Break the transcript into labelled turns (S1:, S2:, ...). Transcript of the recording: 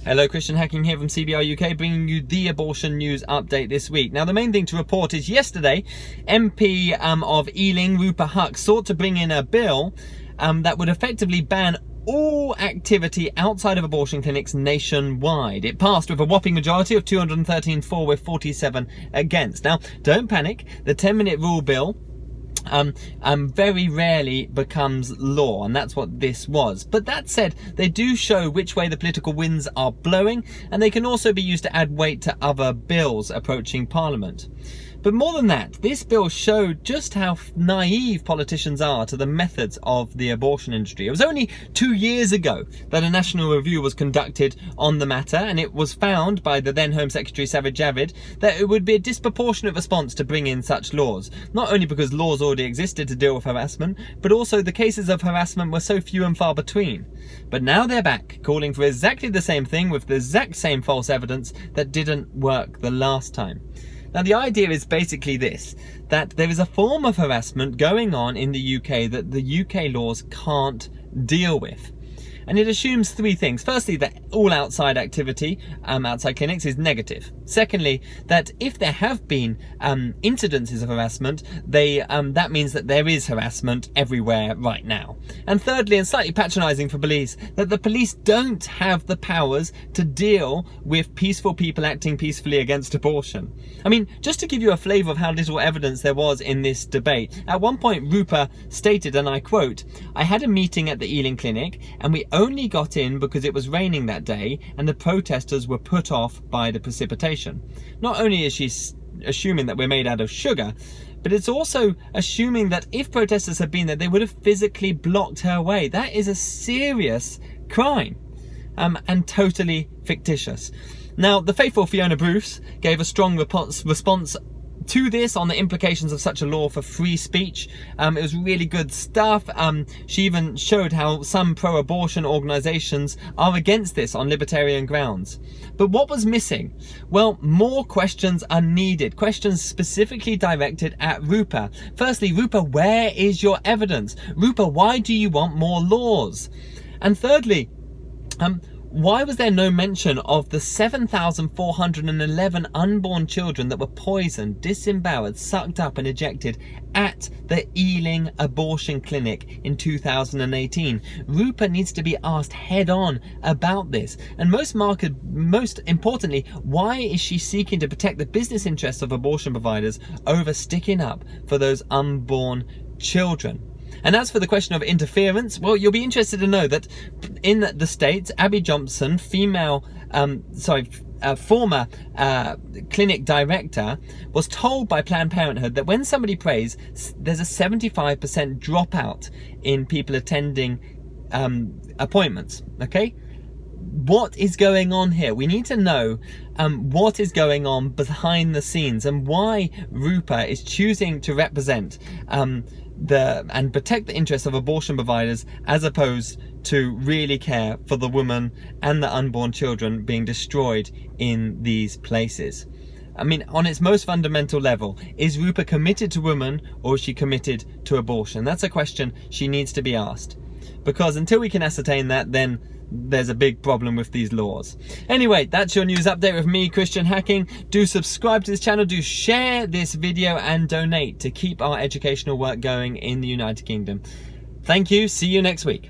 S1: Hello, Christian Hacking here from CBR UK, bringing you the abortion news update this week. Now, the main thing to report is yesterday, MP of Ealing, Rupa, sought to bring in a bill that would effectively ban all activity outside of abortion clinics nationwide. It passed with a whopping majority of 213 for with 47 against. Now, don't panic. The 10-minute rule bill very rarely becomes law, and that's what this was. But that said, they do show which way the political winds are blowing, and they can also be used to add weight to other bills approaching Parliament. But more than that, this bill showed just how naive politicians are to the methods of the abortion industry. It was only 2 years ago that a national review was conducted on the matter, and it was found by the then Home Secretary Sajid Javid that it would be a disproportionate response to bring in such laws. Not only because laws already existed to deal with harassment, but also the cases of harassment were so few and far between. But now they're back, calling for exactly the same thing with the exact same false evidence that didn't work the last time. Now, the idea is basically this, that there is a form of harassment going on in the UK that the UK laws can't deal with. And it assumes three things. Firstly, that all outside activity, outside clinics, is negative. Secondly, that if there have been incidences of harassment, that means that there is harassment everywhere right now. And thirdly, and slightly patronising for police, that the police don't have the powers to deal with peaceful people acting peacefully against abortion. I mean, just to give you a flavour of how little evidence there was in this debate, at one point Rupa stated, and I quote, "I had a meeting at the Ealing clinic and we only got in because it was raining that day and the protesters were put off by the precipitation." Not only is she assuming that we're made out of sugar, but it's also assuming that if protesters had been there, they would have physically blocked her way. That is a serious crime, and totally fictitious. Now, the faithful Fiona Bruce gave a strong response to this on the implications of such a law for free speech. It was really good stuff. She even showed how some pro-abortion organisations are against this on libertarian grounds. But what was missing? Well, more questions are needed. Questions specifically directed at Rupa. Firstly, Rupa, where is your evidence? Rupa, why do you want more laws? And thirdly, why was there no mention of the 7,411 unborn children that were poisoned, disemboweled, sucked up and ejected at the Ealing abortion clinic in 2018? Rupa needs to be asked head on about this. And most importantly, why is she seeking to protect the business interests of abortion providers over sticking up for those unborn children? And as for the question of interference, well, you'll be interested to know that in the States, Abby Johnson, former clinic director, was told by Planned Parenthood that when somebody prays, there's a 75% dropout in people attending appointments, okay? What is going on here? We need to know what is going on behind the scenes and why Rupa is choosing to represent and protect the interests of abortion providers as opposed to really care for the woman and the unborn children being destroyed in these places. I mean, on its most fundamental level, is Rupa committed to women or is she committed to abortion? That's a question she needs to be asked. Because until we can ascertain that, then there's a big problem with these laws. Anyway, that's your news update with me, Christian Hacking. Do subscribe to this channel, do share this video and donate to keep our educational work going in the United Kingdom. Thank you, see you next week.